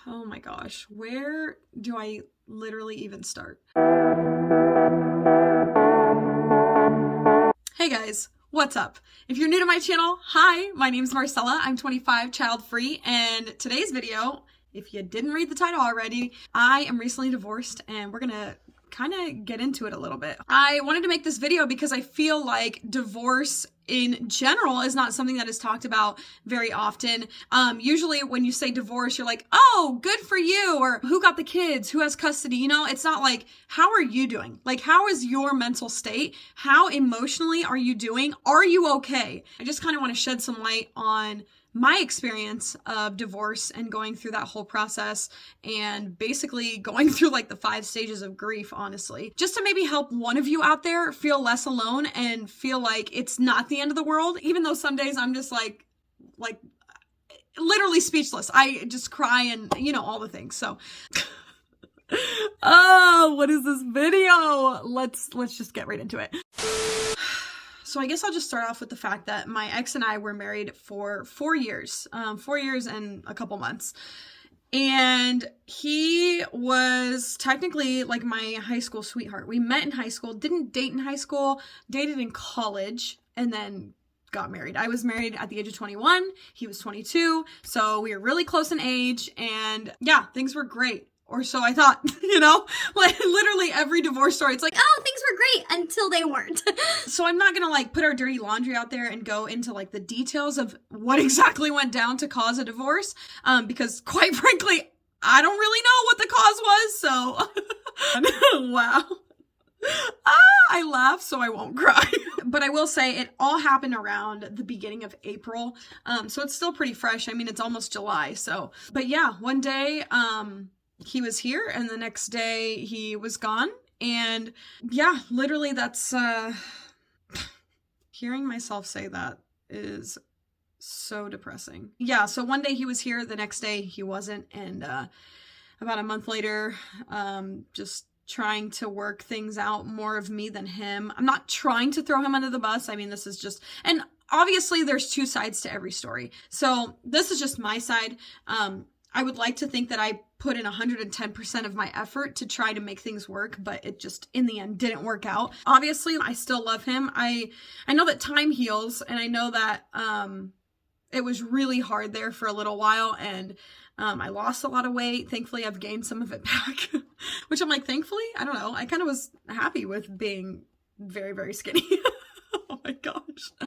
Oh my gosh, where do I literally even start? Hey guys, what's up? If you're new to my channel, hi, my name's Marcella, I'm 25, child-free, and today's video, if you didn't read the title already, I am recently divorced and we're gonna kind of get into it a little bit. I wanted to make this video because I feel like divorce in general is not something that is talked about very often. Usually when you say divorce, you're like, oh, good for you, or who got the kids, who has custody, you know? It's not like, how are you doing? Like, how is your mental state? How emotionally are you doing? Are you okay? I just kind of want to shed some light on my experience of divorce and going through that whole process and basically going through like the 5 stages of grief, honestly, just to maybe help one of you out there feel less alone and feel like it's not the end of the world, even though some days I'm just like literally speechless. I just cry and, you know, all the things. So oh, what is this video? Let's just get right into it. So I guess I'll just start off with the fact that my ex and I were married for 4 years, 4 years and a couple months. And he was technically like my high school sweetheart. We met in high school, didn't date in high school, dated in college, and then got married. I was married at the age of 21. He was 22. So we were really close in age, and yeah, things were great. Or so I thought, you know, like literally every divorce story, it's like, oh, things were great until they weren't. So I'm not gonna like put our dirty laundry out there and go into like the details of what exactly went down to cause a divorce, because quite frankly, I don't really know what the cause was, so wow. I laugh so I won't cry. But I will say it all happened around the beginning of April, so it's still pretty fresh. I mean, it's almost July, so. But yeah, one day, he was here and the next day he was gone. And yeah, literally that's, hearing myself say that is so depressing. Yeah, so one day he was here, the next day he wasn't. And about a month later, just trying to work things out, more of me than him. I'm not trying to throw him under the bus. I mean, this is just, and obviously there's 2 sides to every story. So this is just my side. I would like to think that I put in 110% of my effort to try to make things work, but it just, in the end, didn't work out. Obviously, I still love him. I know that time heals, and I know that it was really hard there for a little while, and I lost a lot of weight. Thankfully, I've gained some of it back, which I'm like, thankfully? I don't know. I kind of was happy with being very, very skinny. Oh my gosh.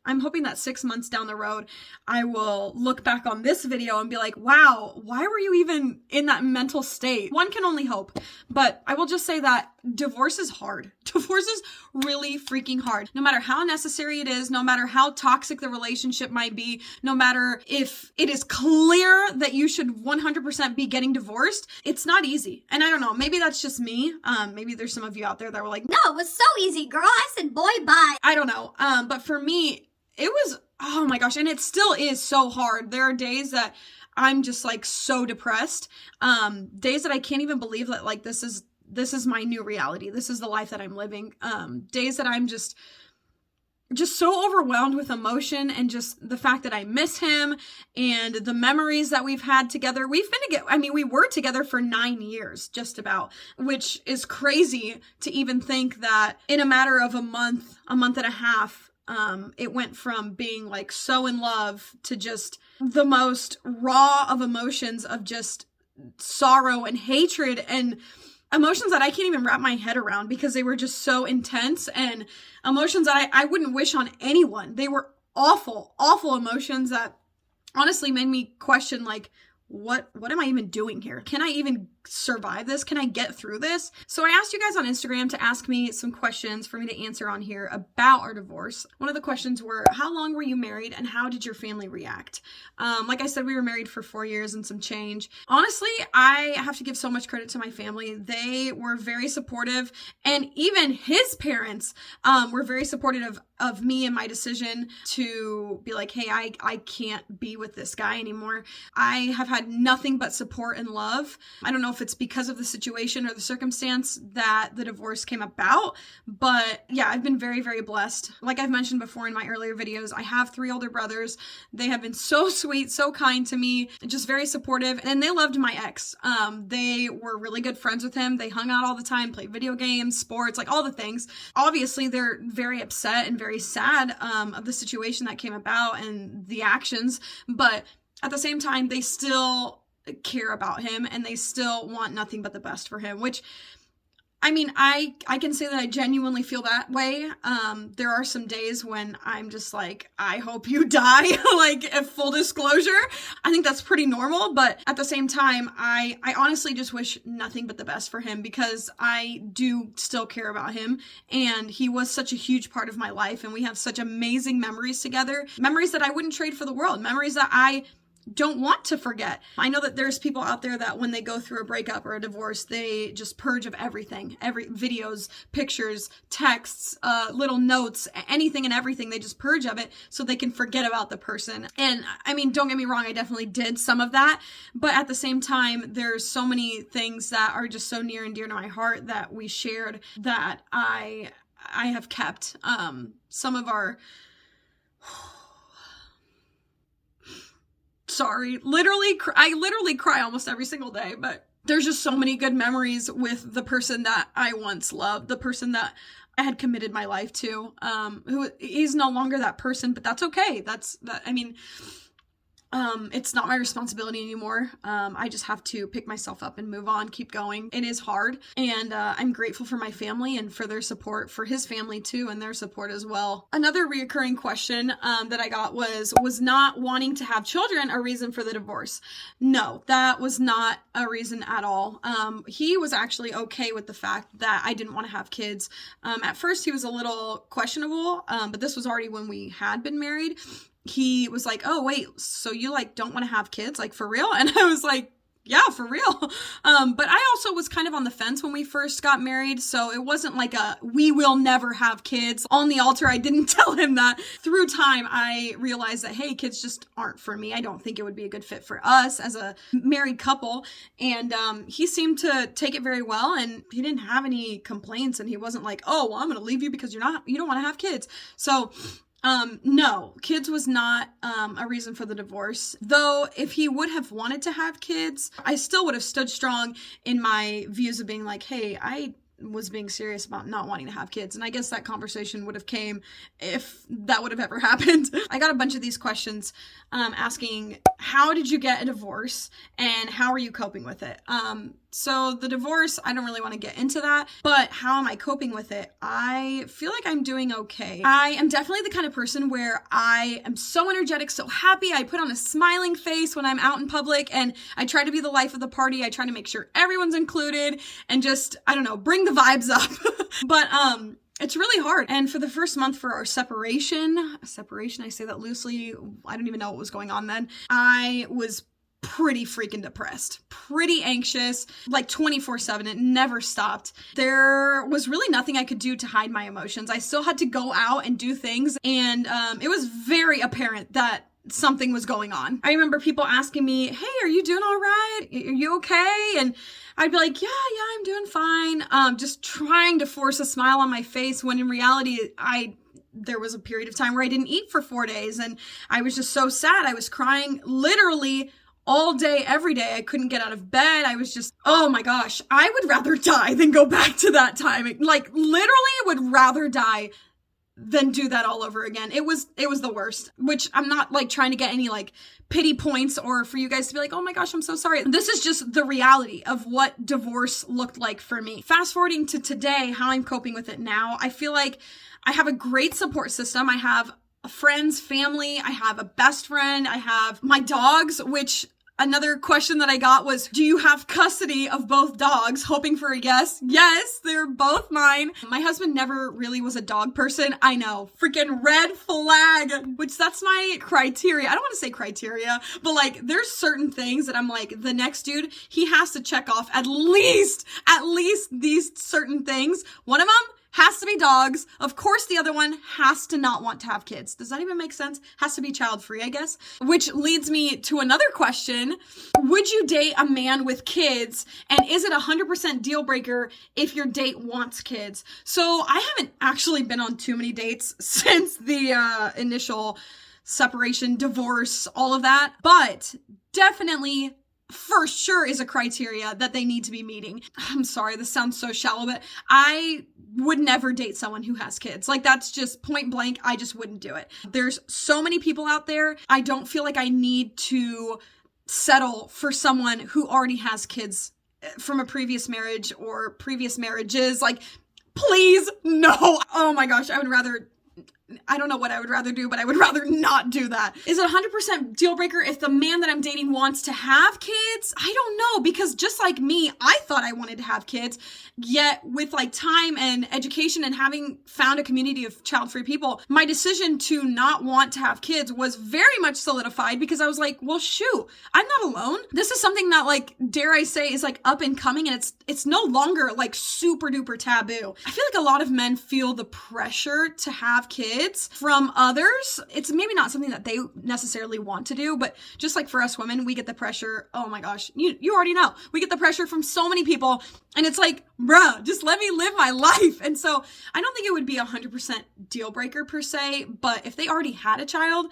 I'm hoping that 6 months down the road, I will look back on this video and be like, wow, why were you even in that mental state? One can only hope. But I will just say that divorce is hard. Divorce is really freaking hard. No matter how necessary it is, no matter how toxic the relationship might be, no matter if it is clear that you should 100% be getting divorced, it's not easy. And I don't know, maybe that's just me. Maybe there's some of you out there that were like, no, it was so easy, girl. I said, boy, bye. I don't know. But for me, it was, oh my gosh, and it still is so hard. There are days that I'm just like so depressed. Days that I can't even believe that like this is my new reality. This is the life that I'm living. Days that I'm just so overwhelmed with emotion and just the fact that I miss him and the memories that we've had together. We were together for 9 years, just about, which is crazy to even think that in a matter of a month and a half, it went from being like so in love to just the most raw of emotions of just sorrow and hatred and emotions that I can't even wrap my head around because they were just so intense, and emotions that I wouldn't wish on anyone. They were awful, awful emotions that honestly made me question like, what am I even doing here? Can I even survive this? Can I get through this? So I asked you guys on Instagram to ask me some questions for me to answer on here about our divorce. One of the questions were, how long were you married and how did your family react? Like I said, we were married for 4 years and some change. Honestly, I have to give so much credit to my family. They were very supportive, and even his parents were very supportive of me and my decision to be like, hey, I can't be with this guy anymore. I have had nothing but support and love. I don't know if it's because of the situation or the circumstance that the divorce came about, but yeah, I've been very, very blessed. Like I've mentioned before in my earlier videos, I have 3 older brothers. They have been so sweet, so kind to me, just very supportive, and they loved my ex. They were really good friends with him. They hung out all the time, played video games, sports, like all the things. Obviously, they're very upset and very sad of the situation that came about and the actions, but at the same time, they still care about him and they still want nothing but the best for him, which, I mean, I can say that I genuinely feel that way. There are some days when I'm just like, I hope you die, like, full disclosure. I think that's pretty normal, but at the same time, I honestly just wish nothing but the best for him because I do still care about him, and he was such a huge part of my life, and we have such amazing memories together, memories that I wouldn't trade for the world, memories that I don't want to forget. I know that there's people out there that when they go through a breakup or a divorce, they just purge of everything, every videos, pictures, texts, little notes, anything and everything. They just purge of it so they can forget about the person. And I mean, don't get me wrong, I definitely did some of that, but at the same time, there's so many things that are just so near and dear to my heart that we shared that I have kept. Some of our sorry, I literally cry almost every single day, but there's just so many good memories with the person that I once loved, the person that I had committed my life to, who is no longer that person, but that's okay. It's not my responsibility anymore. I just have to pick myself up and move on, keep going. It is hard, and I'm grateful for my family and for their support, for his family too, and their support as well. Another reoccurring question that I got was not wanting to have children a reason for the divorce? No, that was not a reason at all. He was actually okay with the fact that I didn't want to have kids. At first, he was a little questionable, but this was already when we had been married. He was like, oh, wait, so you like don't want to have kids, like for real? And I was like, yeah, for real. But I also was kind of on the fence when we first got married. So it wasn't like we will never have kids on the altar. I didn't tell him that. Through time, I realized that, hey, kids just aren't for me. I don't think it would be a good fit for us as a married couple. And he seemed to take it very well, and he didn't have any complaints, and he wasn't like, oh, well, I'm going to leave you because you don't want to have kids. So no, kids was not a reason for the divorce. Though if he would have wanted to have kids, I still would have stood strong in my views of being like, hey, I was being serious about not wanting to have kids. And I guess that conversation would have came if that would have ever happened. I got a bunch of these questions asking, how did you get a divorce and how are you coping with it? So the divorce, I don't really want to get into that, but how am I coping with it? I feel like I'm doing okay. I am definitely the kind of person where I am so energetic, so happy. I put on a smiling face when I'm out in public, and I try to be the life of the party. I try to make sure everyone's included and just, I don't know, bring the vibes up. But it's really hard. And for the first month for our separation, I say that loosely, I don't even know what was going on then. I was pretty freaking depressed, pretty anxious, like 24/7. It never stopped. There was really nothing I could do to hide my emotions. I still had to go out and do things, and it was very apparent that something was going on. I remember people asking me, hey, are you doing all right? Are you okay? And I'd be like, yeah, I'm doing fine. Just trying to force a smile on my face when in reality, there was a period of time where I didn't eat for 4 days, and I was just so sad. I was crying literally all day, every day. I couldn't get out of bed. I was just, oh my gosh, I would rather die than go back to that time. Like literally would rather die than do that all over again. It was the worst, which I'm not like trying to get any like pity points or for you guys to be like, oh my gosh, I'm so sorry. This is just the reality of what divorce looked like for me. Fast forwarding to today, how I'm coping with it now, I feel like I have a great support system. I have friends, family, I have a best friend, I have my dogs, which another question that I got was, do you have custody of both dogs? Hoping for a yes. Yes, they're both mine. My husband never really was a dog person. I know, freaking red flag, which that's my criteria. I don't want to say criteria, but like there's certain things that I'm like, the next dude, he has to check off at least these certain things. One of them, has to be dogs. Of course, the other one has to not want to have kids. Does that even make sense? Has to be child-free, I guess. Which leads me to another question. Would you date a man with kids? And is it 100% deal breaker if your date wants kids? So I haven't actually been on too many dates since the initial separation, divorce, all of that. But definitely for sure is a criteria that they need to be meeting. I'm sorry, this sounds so shallow, but I would never date someone who has kids. Like, that's just point blank. I just wouldn't do it. There's so many people out there. I don't feel like I need to settle for someone who already has kids from a previous marriage or previous marriages. Like, please, no. Oh my gosh, I don't know what I would rather do, but I would rather not do that. Is it 100% deal breaker if the man that I'm dating wants to have kids? I don't know, because just like me, I thought I wanted to have kids, yet with like time and education and having found a community of child-free people, my decision to not want to have kids was very much solidified because I was like, well, shoot, I'm not alone. This is something that, like, dare I say, is like up and coming, and it's no longer like super duper taboo. I feel like a lot of men feel the pressure to have kids from others. It's maybe not something that they necessarily want to do, but just like for us women, we get the pressure. Oh my gosh, you already know. We get the pressure from so many people, and it's like, bruh, just let me live my life. And so I don't think it would be 100% deal breaker per se, but if they already had a child,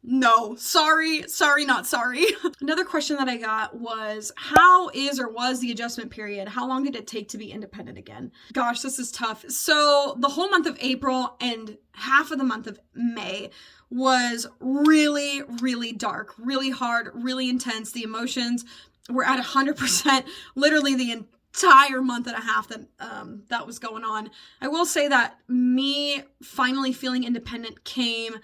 no, sorry, not sorry. Another question that I got was, how is or was the adjustment period? How long did it take to be independent again? Gosh, this is tough. So the whole month of April and half of the month of May was really, really dark, really hard, really intense. The emotions were at 100%, literally the entire month and a half that was going on. I will say that me finally feeling independent came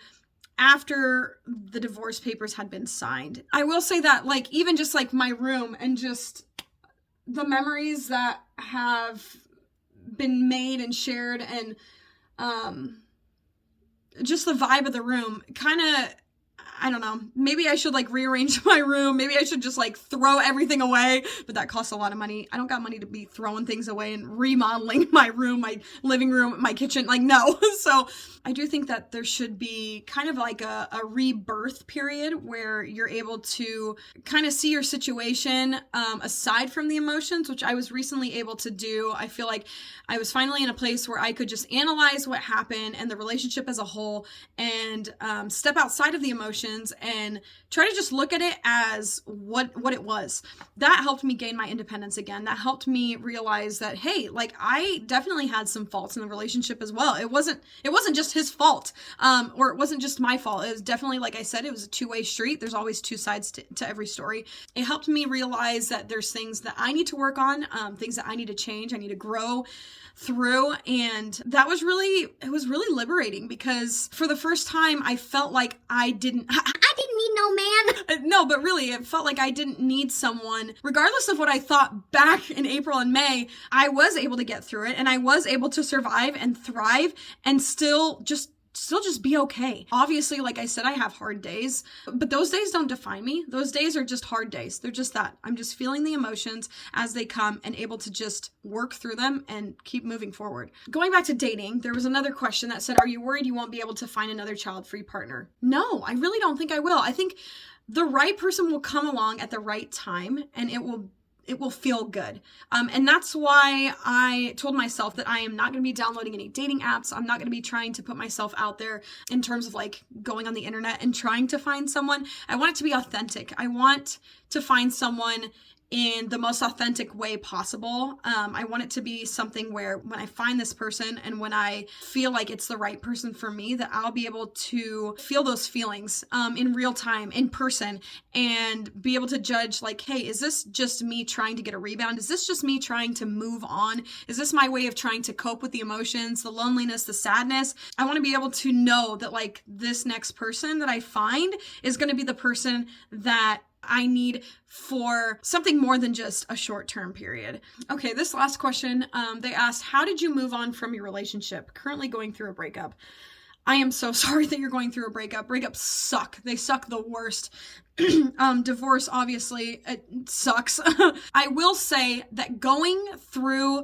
after the divorce papers had been signed. I will say that, like, even just like my room and just the memories that have been made and shared, and just the vibe of the room kind of, I don't know, maybe I should like rearrange my room. Maybe I should just like throw everything away, but that costs a lot of money. I don't got money to be throwing things away and remodeling my room, my living room, my kitchen. Like, no. So I do think that there should be kind of like a rebirth period where you're able to kind of see your situation aside from the emotions, which I was recently able to do. I feel like I was finally in a place where I could just analyze what happened and the relationship as a whole, and step outside of the emotions and try to just look at it as what it was. That helped me gain my independence again. That helped me realize that, hey, like, I definitely had some faults in the relationship as well. It wasn't just his fault, or it wasn't just my fault. It was definitely, like I said, it was a two-way street. There's always two sides to every story. It helped me realize that there's things that I need to work on, things that I need to change, I need to grow through. And that was really liberating, because for the first time I felt like I didn't need no man. No, but really it felt like I didn't need someone. Regardless of what I thought back in April and May, I was able to get through it, and I was able to survive and thrive and still just be okay. Obviously, like I said, I have hard days, but those days don't define me. Those days are just hard days. They're just that. I'm just feeling the emotions as they come and able to just work through them and keep moving forward. Going back to dating, there was another question that said, are you worried you won't be able to find another child-free partner? No, I really don't think I will. I think the right person will come along at the right time, and it will feel good. And that's why I told myself that I am not going to be downloading any dating apps. I'm not going to be trying to put myself out there in terms of like going on the internet and trying to find someone. I want it to be authentic. I want to find someone in the most authentic way possible. I want it to be something where when I find this person and when I feel like it's the right person for me, that I'll be able to feel those feelings in real time, in person, and be able to judge like, hey, is this just me trying to get a rebound? Is this just me trying to move on? Is this my way of trying to cope with the emotions, the loneliness, the sadness? I want to be able to know that like this next person that I find is going to be the person that I need for something more than just a short-term period. Okay, this last question, they asked, how did you move on from your relationship? Currently going through a breakup. I am so sorry that you're going through a breakup. Breakups suck. They suck the worst. Divorce, obviously, it sucks. I will say that going through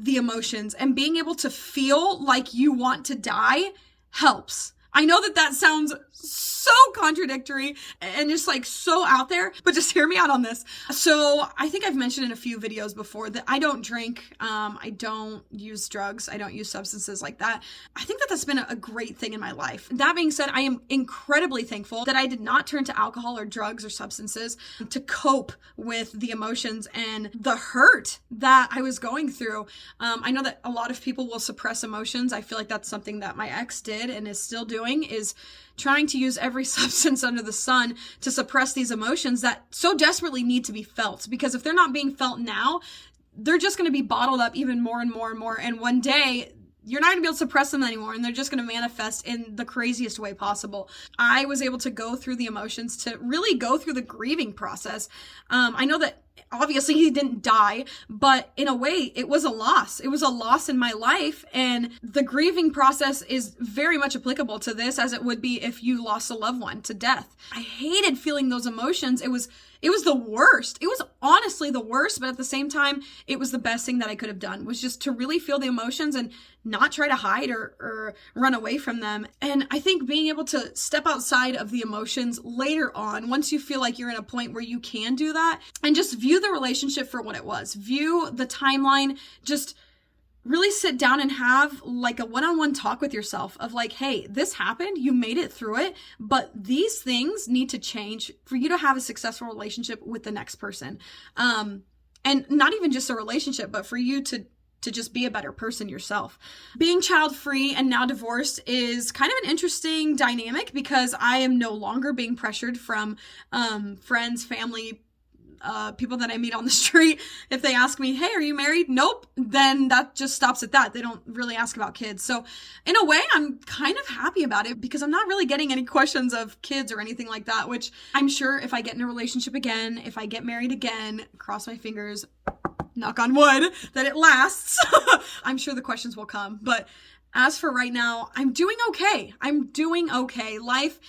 the emotions, and being able to feel like you want to die helps. I know that sounds so contradictory and just like so out there, but just hear me out on this. So I think I've mentioned in a few videos before that I don't drink, I don't use drugs, I don't use substances like that. I think that that's been a great thing in my life. That being said, I am incredibly thankful that I did not turn to alcohol or drugs or substances to cope with the emotions and the hurt that I was going through. I know that a lot of people will suppress emotions. I feel like that's something that my ex did and is still doing, is trying to use every substance under the sun to suppress these emotions that so desperately need to be felt. Because if they're not being felt now, they're just going to be bottled up even more and more and more. And one day, you're not going to be able to suppress them anymore, and they're just going to manifest in the craziest way possible. I was able to go through the emotions, to really go through the grieving process. I know that obviously he didn't die, but in a way it was a loss. It was a loss in my life, and the grieving process is very much applicable to this, as it would be if you lost a loved one to death. I hated feeling those emotions. It was the worst. It was honestly the worst, but at the same time, it was the best thing that I could have done, was just to really feel the emotions and not try to hide or run away from them. And I think being able to step outside of the emotions later on, once you feel like you're in a point where you can do that, and just view the relationship for what it was, view the timeline, just really sit down and have like a one-on-one talk with yourself of like, hey, this happened, you made it through it, but these things need to change for you to have a successful relationship with the next person. And not even just a relationship, but for you to just be a better person yourself. Being child-free and now divorced is kind of an interesting dynamic, because I am no longer being pressured from friends, family, people that I meet on the street. If they ask me, hey, are you married? Nope. Then that just stops at that. They don't really ask about kids. So in a way, I'm kind of happy about it, because I'm not really getting any questions of kids or anything like that, which I'm sure if I get in a relationship again, if I get married again, cross my fingers, knock on wood, that it lasts, I'm sure the questions will come. But as for right now, I'm doing okay. I'm doing okay. Life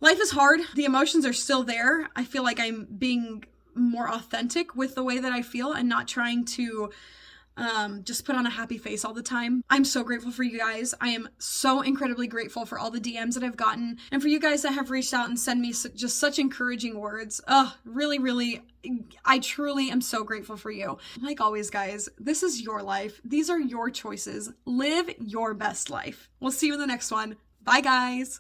is hard. The emotions are still there. I feel like I'm being more authentic with the way that I feel and not trying to just put on a happy face all the time. I'm so grateful for you guys. I am so incredibly grateful for all the DMs that I've gotten, and for you guys that have reached out and send me just such encouraging words. Really, really, I truly am so grateful for you. Like always, guys, this is your life. These are your choices. Live your best life. We'll see you in the next one. Bye, guys.